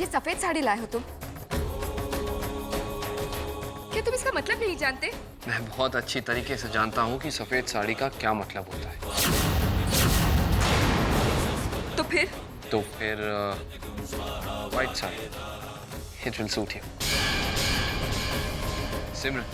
ये सफेद साड़ी लाए हो तुम? क्या तुम इसका मतलब नहीं जानते? मैं बहुत अच्छी तरीके से जानता हूँ कि सफेद साड़ी का क्या मतलब होता है। तो फिर? तो फिर white sari, it will suit you. Simran,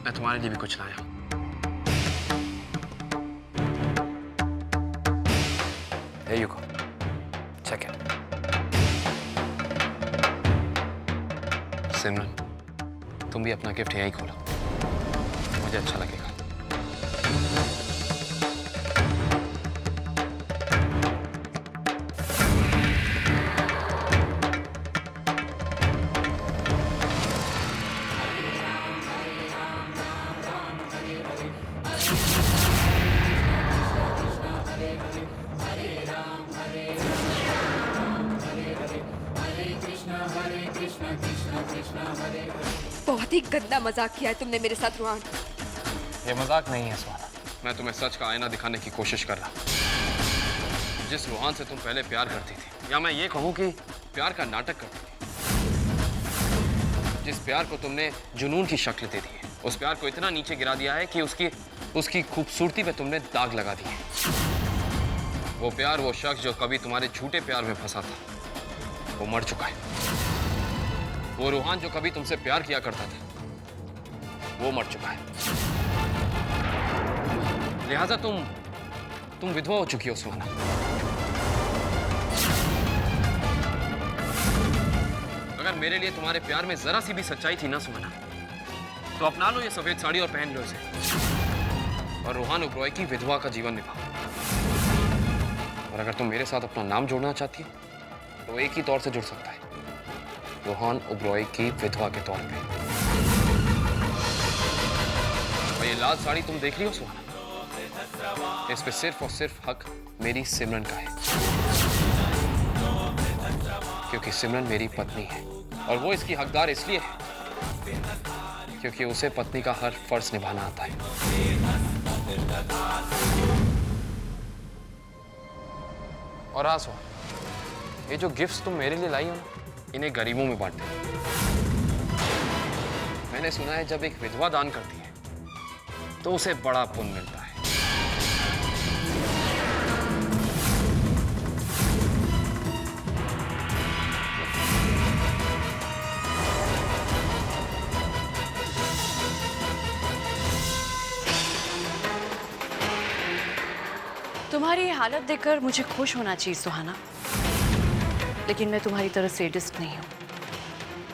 मैं तुम्हारे लिए भी कुछ लाया हूँ। There you go. Check it. सिमरन, तुम भी अपना गिफ्ट यहीं खोलो, मुझे अच्छा लगेगा। बहुत ही गंदा मजाक किया है तुमने मेरे साथ रोहन। ये मजाक नहीं है सुहाना, मैं तुम्हें सच का आईना दिखाने की कोशिश कर रहा हूँ। जिस रोहान से तुम पहले प्यार करती थी, या मैं ये कहूँ कि प्यार का नाटक करती थी, जिस प्यार को तुमने जुनून की शक्ल दे दी है, उस प्यार को इतना नीचे गिरा दिया है कि उसकी खूबसूरती पे तुमने दाग लगा दिए। वो प्यार, वो शख्स जो कभी तुम्हारे झूठे प्यार में फंसा था, वो मर चुका है। वो रोहान जो कभी तुमसे प्यार किया करता था, वो मर चुका है। लिहाजा तुम विधवा हो चुकी हो सुहाना। अगर मेरे लिए तुम्हारे प्यार में जरा सी भी सच्चाई थी ना सुहाना, तो अपना लो ये सफेद साड़ी और पहन लो इसे, और रोहान ओबरॉय की विधवा का जीवन निभाओ। और अगर तुम मेरे साथ अपना नाम जोड़ना चाहती हो, तो एक ही तौर से जुड़ सकता है, रोहान ओबरॉय की विधवा के तौर पे। और ये लाल साड़ी तुम देख रही हो सुहाना, इस पे सिर्फ और सिर्फ हक मेरी सिमरन का है, क्योंकि सिमरन मेरी पत्नी है। और वो इसकी हकदार इसलिए है क्योंकि उसे पत्नी का हर फर्ज निभाना आता है। और हाँ सुहाना, ये जो गिफ्ट्स तुम मेरे लिए लाई हो ना, इन्हें गरीबों में बांट दो। मैंने सुना है जब एक विधवा दान करती है तो उसे बड़ा पुण्य मिलता है। तुम्हारी हालत देखकर मुझे खुश होना चाहिए सुहाना, लेकिन मैं तुम्हारी तरह सैडिस्ट नहीं हूं,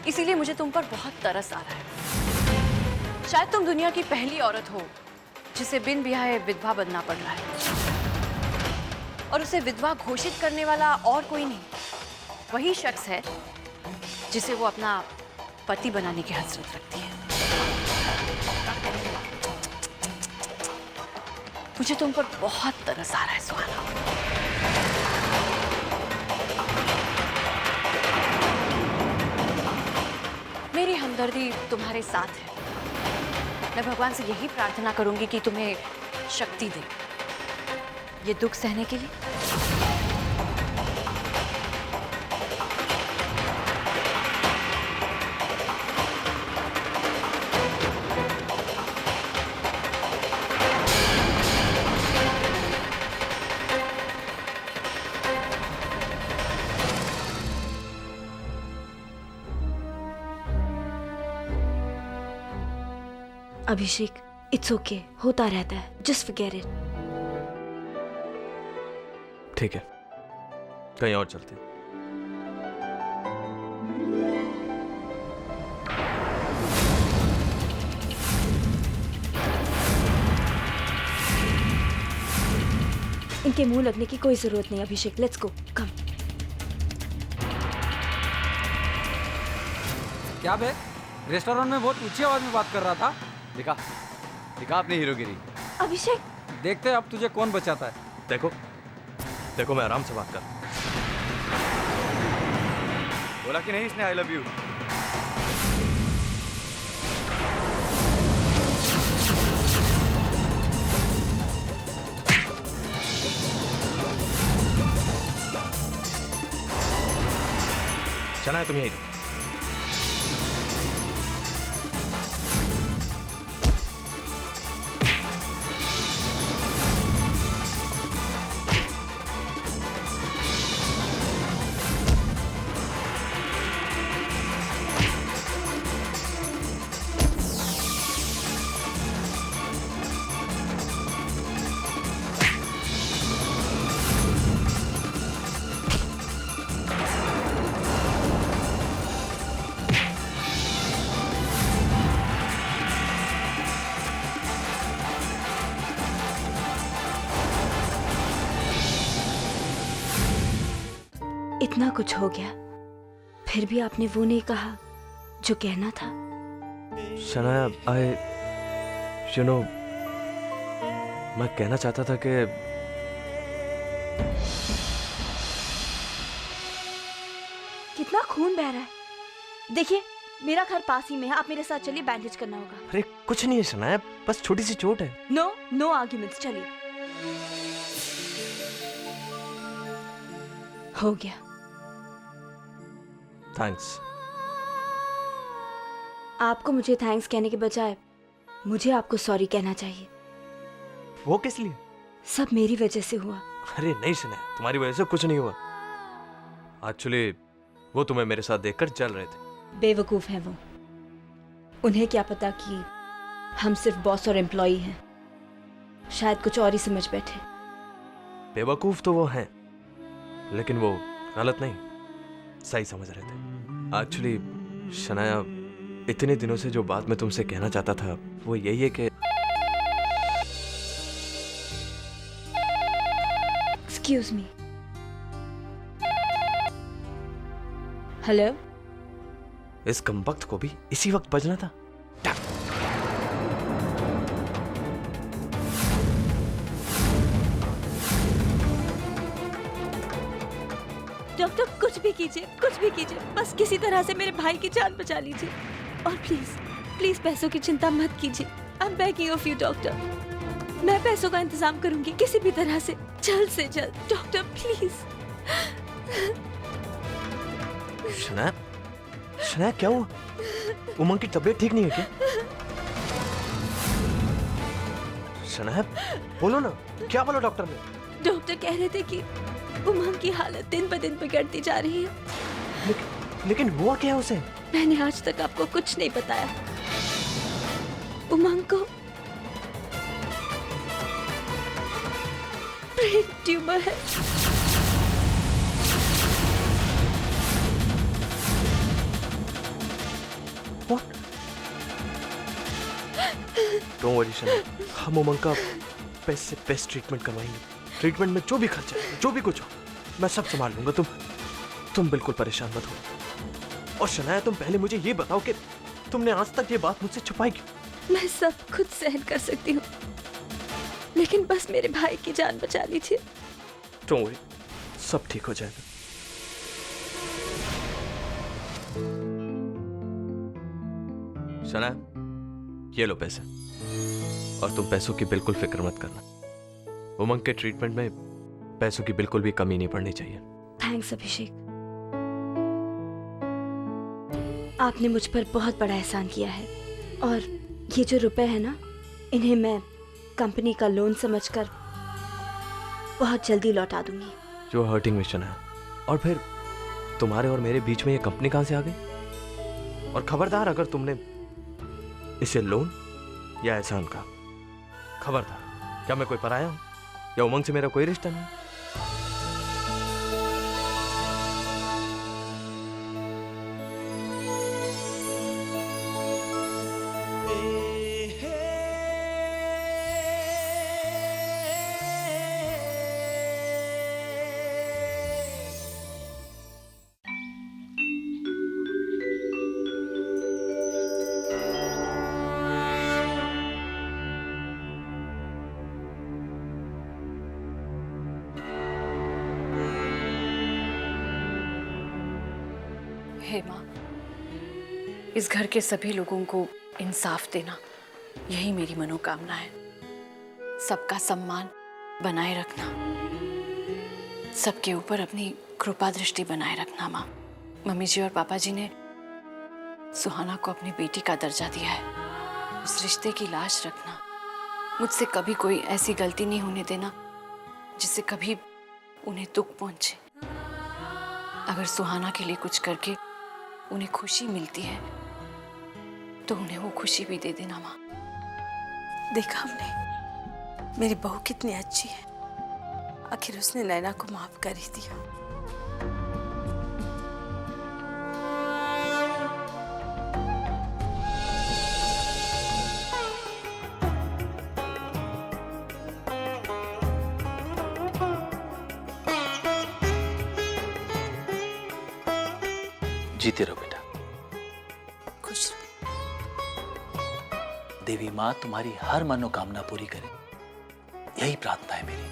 इसीलिए मुझे तुम पर बहुत तरस आ रहा है। शायद तुम दुनिया की पहली औरत हो जिसे बिन ब्याहे विधवा बनना पड़ रहा है, और उसे विधवा घोषित करने वाला और कोई नहीं, वही शख्स है जिसे वो अपना पति बनाने की हसरत रखती है। मुझे तुम पर बहुत तरस आ रहा है सुहाना। मेरी हमदर्दी तुम्हारे साथ है। मैं भगवान से यही प्रार्थना करूंगी कि तुम्हें शक्ति दे ये दुख सहने के लिए। अभिषेक, इट्स ओके, होता रहता है, जस्ट फॉरगेट इट। ठीक है, कहीं और चलते हैं। इनके मुंह लगने की कोई जरूरत नहीं अभिषेक, लेट्स गो, कम। क्या बे, रेस्टोरेंट में बहुत ऊंची आवाज में बात कर रहा था। दिखा दिखा अपनी हीरोगिरी। अभिषेक, देखते हैं अब तुझे कौन बचाता है। देखो देखो, मैं आराम से बात कर। बोला कि नहीं इसने आई लव यू? शनाया तुम यहीं रहो। इतना कुछ हो गया, फिर भी आपने वो नहीं कहा जो कहना था। शनाया, यू नो, मैं कहना चाहता था कि कितना खून बह रहा है। देखिए, मेरा घर पास ही में है, आप मेरे साथ चलिए, बैंडेज करना होगा। अरे कुछ नहीं है शनाया, बस छोटी सी चोट है। नो नो आर्ग्यूमेंट्स, चलिए। हो गया। थैंक्स। आपको मुझे थैंक्स कहने के बजाय मुझे आपको सॉरी कहना चाहिए। वो किस लिए? सब मेरी वजह से हुआ। अरे नहीं शनाया, तुम्हारी वजह से कुछ नहीं हुआ। एक्चुअली वो तुम्हें मेरे साथ देखकर चल रहे थे। बेवकूफ है वो। उन्हें क्या पता कि हम सिर्फ बॉस और एम्प्लॉई हैं। शायद कुछ और ही समझ बैठे। बेवकूफ तो वो हैं, लेकिन वो गलत नहीं, सही समझ रहे थे। एक्चुअली शनाया, इतने दिनों से जो बात मैं तुमसे कहना चाहता था वो यही है कि एक्सक्यूज मी। हेलो। इस कमबख्त को भी इसी वक्त बजना था। डॉक्टर, कुछ भी कीजिए, कुछ भी कीजिए, बस किसी तरह से मेरे भाई की जान बचा लीजिए। और प्लीज प्लीज पैसों की चिंता मत कीजिए। I am begging of you doctor. मैं पैसों का इंतजाम करूंगी किसी भी तरह से, जल्द से जल्द। Doctor please. शनाया, शनाया क्या हुआ? उमंग की तबीयत ठीक नहीं है क्या? शनाया बोलो ना, क्या बोला डॉक्टर ने? डॉक्टर कह रहे थे कि उमंग की हालत दिन ब दिन बिगड़ती जा रही है। लेकिन हुआ क्या उसे? मैंने आज तक आपको कुछ नहीं बताया। उमंग को ब्रेन ट्यूमर है। What? Don't worry शनाया, हम उमंग का बेस्ट से बेस्ट ट्रीटमेंट करवाएंगे। ट्रीटमेंट में जो भी खर्चा है, जो भी कुछ हो, मैं सब संभाल लूंगा। तुम बिल्कुल परेशान मत हो। और शनाया, तुम पहले मुझे ये बताओ कि तुमने आज तक ये बात मुझसे छुपाई क्यों? मैं सब खुद सहन कर सकती हूँ, लेकिन बस मेरे भाई की जान बचा लीजिए। Don't worry, सब ठीक हो जाएगा। शनाया, ये लो पैसे, और तुम पैसों की बिल्कुल फिक्र मत करना। उमंग के ट्रीटमेंट में पैसों की बिल्कुल भी कमी नहीं पड़नी चाहिए। थैंक्स अभिषेक, आपने मुझ पर बहुत बड़ा एहसान किया है। और ये जो रुपए हैं ना, इन्हें मैं कंपनी का लोन समझकर बहुत जल्दी लौटा दूंगी। जो हर्टिंग मिशन है। और फिर तुम्हारे और मेरे बीच में ये कंपनी कहां से आ गई? और खबरदार, अगर तुमने इसे लोन या एहसान का, खबरदार, क्या मैं कोई पराया हूं या उमंग से मेरा कोई रिश्ता नहीं? हे माँ, इस घर के सभी लोगों को इंसाफ देना, यही मेरी मनोकामना है। सबका सम्मान बनाए रखना, सबके ऊपर अपनी कृपा दृष्टि बनाए रखना माँ, मम्मी जी और पापा जी ने सुहाना को अपनी बेटी का दर्जा दिया है। उस रिश्ते की लाज रखना, मुझसे कभी कोई ऐसी गलती नहीं होने देना जिससे कभी उन्हें दुख पहुंचे। अगर सुहाना के लिए कुछ करके उन्हें खुशी मिलती है तो उन्हें वो खुशी भी दे देना माँ। देखा हमने, मेरी बहू कितनी अच्छी है। आखिर उसने नैना को माफ कर ही दिया। जीते रहो बेटा। खुश देवी माँ तुम्हारी हर मनोकामना पूरी करे, यही प्रार्थना है मेरी।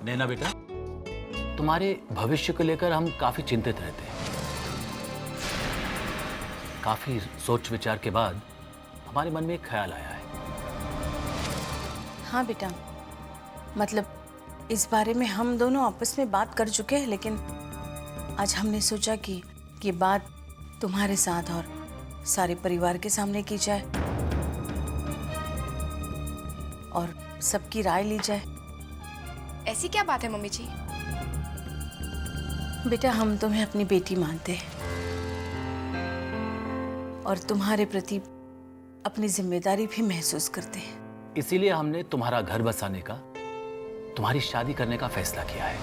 नैना बेटा, तुम्हारे भविष्य को लेकर हम काफी चिंतित रहते हैं। काफी सोच विचार के बाद हमारे मन में एक ख्याल आया है। हाँ बेटा, मतलब इस बारे में हम दोनों आपस में बात कर चुके हैं, लेकिन आज हमने सोचा कि ये बात तुम्हारे साथ और सारे परिवार के सामने की जाए और सबकी राय ली जाए। ऐसी क्या बात है मम्मी जी? बेटा, हम तुम्हें अपनी बेटी मानते हैं और तुम्हारे प्रति अपनी जिम्मेदारी भी महसूस करते हैं। इसीलिए हमने तुम्हारा घर बसाने का, तुम्हारी शादी करने का फैसला किया है।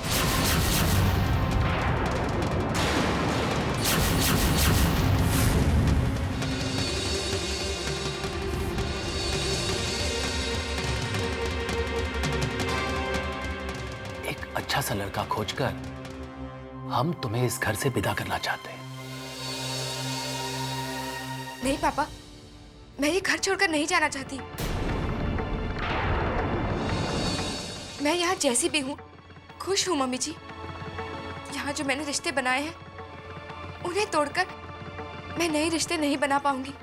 एक अच्छा सा लड़का खोजकर हम तुम्हें इस घर से विदा करना चाहते हैं। नहीं पापा, मैं ये घर छोड़कर नहीं जाना चाहती। मैं यहाँ जैसी भी हूँ खुश हूँ मम्मी जी। यहाँ जो मैंने रिश्ते बनाए हैं उन्हें तोड़कर मैं नए रिश्ते नहीं बना पाऊंगी।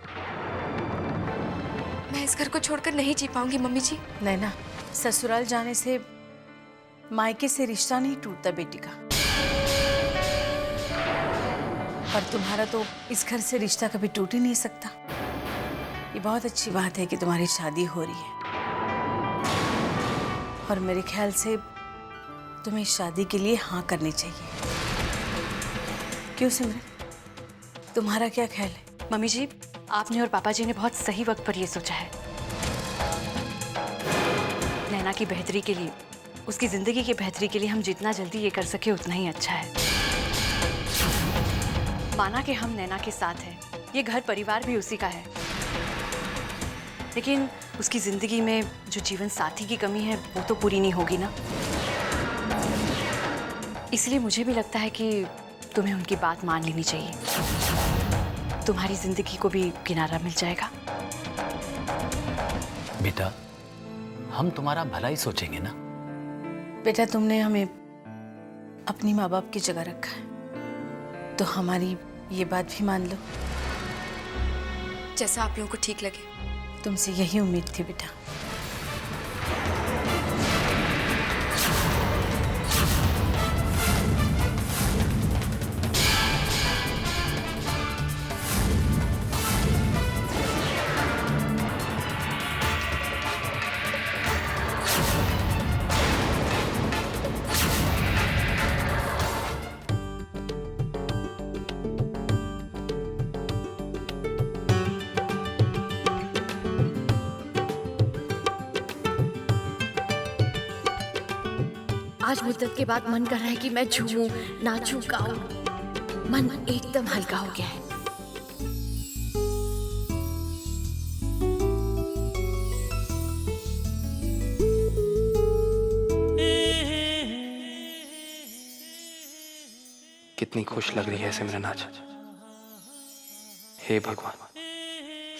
मैं इस घर को छोड़कर नहीं जी पाऊंगी मम्मी जी। नैना, ससुराल जाने से मायके से रिश्ता नहीं टूटता बेटी का, पर तुम्हारा तो इस घर से रिश्ता कभी टूट ही नहीं सकता। ये बहुत अच्छी बात है कि तुम्हारी शादी हो रही है और मेरे ख्याल से तुम्हें शादी के लिए हाँ करनी चाहिए। क्यों सिमरन, तुम्हारा क्या ख्याल है? मम्मी जी, आपने और पापा जी ने बहुत सही वक्त पर ये सोचा है। नैना की बेहतरी के लिए, उसकी जिंदगी की बेहतरी के लिए हम जितना जल्दी ये कर सके उतना ही अच्छा है। माना कि हम नैना के साथ हैं, ये घर परिवार भी उसी का है, लेकिन उसकी जिंदगी में जो जीवन साथी की कमी है वो तो पूरी नहीं होगी ना। इसलिए मुझे भी लगता है कि तुम्हें उनकी बात मान लेनी चाहिए। तुम्हारी जिंदगी को भी किनारा मिल जाएगा। बेटा, हम तुम्हारा भला ही सोचेंगे ना। बेटा, तुमने हमें अपनी माँ बाप की जगह रखा है, तो हमारी ये बात भी मान लो। जैसा आप लोगों को ठीक लगे। तुमसे यही उम्मीद थी बेटा। आज मुद्दत के बाद मन कर रहा है कि मैं झूमूं, नाचूं, गाऊं। मन एकदम हल्का हो गया है। कितनी खुश लग रही है सिमरन आज। हे भगवान,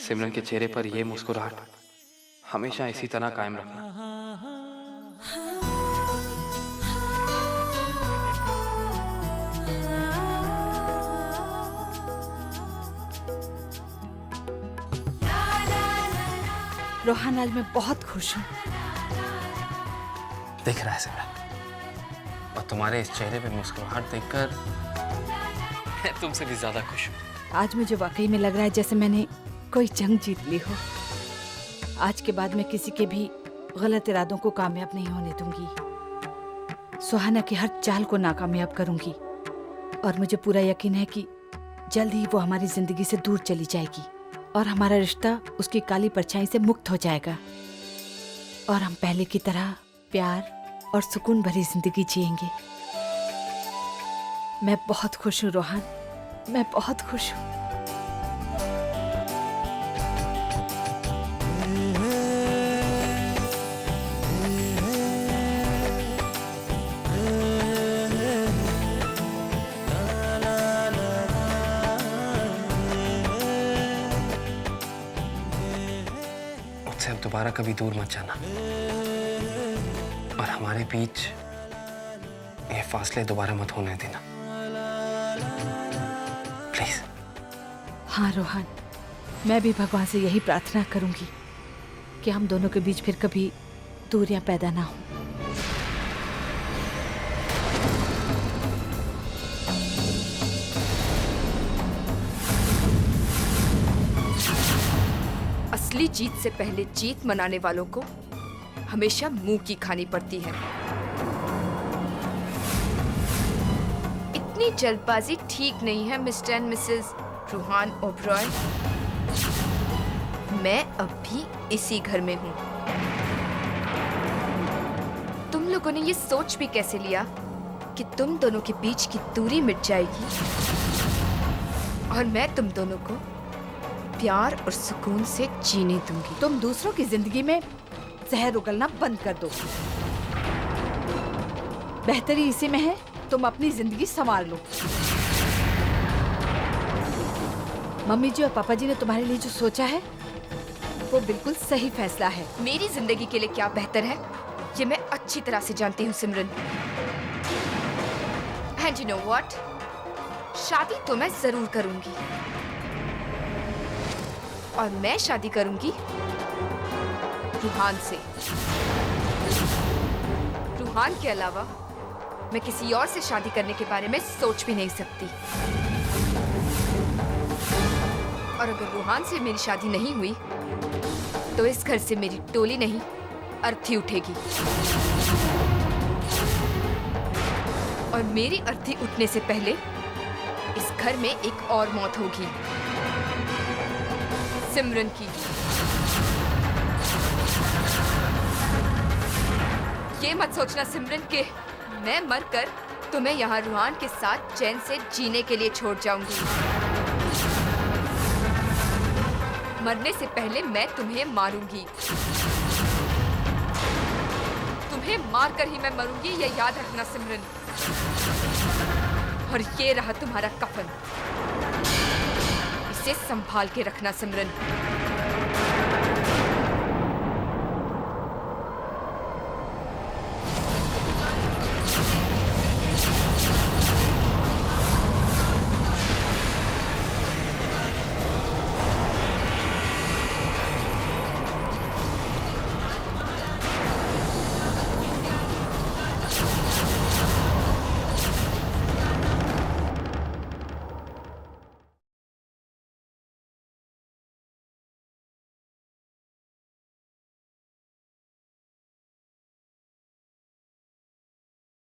सिमरन के चेहरे पर यह मुस्कुराहट हमेशा इसी तरह कायम रखना। रोहान, आज मैं बहुत खुश हूँ। दिख रहा है सिमरन, और तुम्हारे इस चेहरे पे मुस्कुराहट देखकर मैं तुमसे भी ज्यादा खुश हूँ। आज मुझे वाकई में लग रहा है जैसे मैंने कोई जंग जीत ली हो। आज के बाद मैं किसी के भी गलत इरादों को कामयाब नहीं होने दूंगी। सुहाना की हर चाल को नाकामयाब करूंगी और मुझे पूरा यकीन है कि जल्द ही वो हमारी जिंदगी से दूर चली जाएगी और हमारा रिश्ता उसकी काली परछाई से मुक्त हो जाएगा और हम पहले की तरह प्यार और सुकून भरी जिंदगी जिएंगे। मैं बहुत खुश हूँ रोहान, मैं बहुत खुश हूँ। मुझसे अब दोबारा कभी दूर मत जाना, और हमारे बीच ये फासले दोबारा मत होने देना, प्लीज। हाँ रोहन, मैं भी भगवान से यही प्रार्थना करूंगी कि हम दोनों के बीच फिर कभी दूरियां पैदा ना हो। असली जीत से पहले जीत मनाने वालों को हमेशा मुंह की खानी पड़ती है। इतनी जल्दबाजी ठीक नहीं है Mr and Mrs Ruhaan Oberoi. मैं अब भी इसी घर में हूँ। तुम लोगों ने ये सोच भी कैसे लिया कि तुम दोनों के बीच की दूरी मिट जाएगी और मैं तुम दोनों को प्यार और सुकून से जीने दूंगी। तुम दूसरों की जिंदगी में जहर उगलना बंद कर दो। बेहतरी इसी में है तुम अपनी जिंदगी संवार लो। मम्मी जी और पापा जी ने तुम्हारे लिए जो सोचा है वो बिल्कुल सही फैसला है। मेरी जिंदगी के लिए क्या बेहतर है ये मैं अच्छी तरह से जानती हूँ सिमरन। एंड यू नो व्हाट, शादी तो मैं जरूर करूंगी और मैं शादी करूंगी रूहान से। रूहान के अलावा मैं किसी और से शादी करने के बारे में सोच भी नहीं सकती। और अगर रूहान से मेरी शादी नहीं हुई तो इस घर से मेरी टोली नहीं अर्थी उठेगी, और मेरी अर्थी उठने से पहले इस घर में एक और मौत होगी, सिमरन की। ये मत सोचना सिमरन के मैं मरकर तुम्हें यहाँ रूहान के साथ चैन से जीने के लिए छोड़ जाऊंगी। मरने से पहले मैं तुम्हें मारूंगी। तुम्हें मारकर ही मैं मरूंगी, ये याद रखना सिमरन। और ये रहा तुम्हारा कफन, इसे संभाल के रखना सिमरन।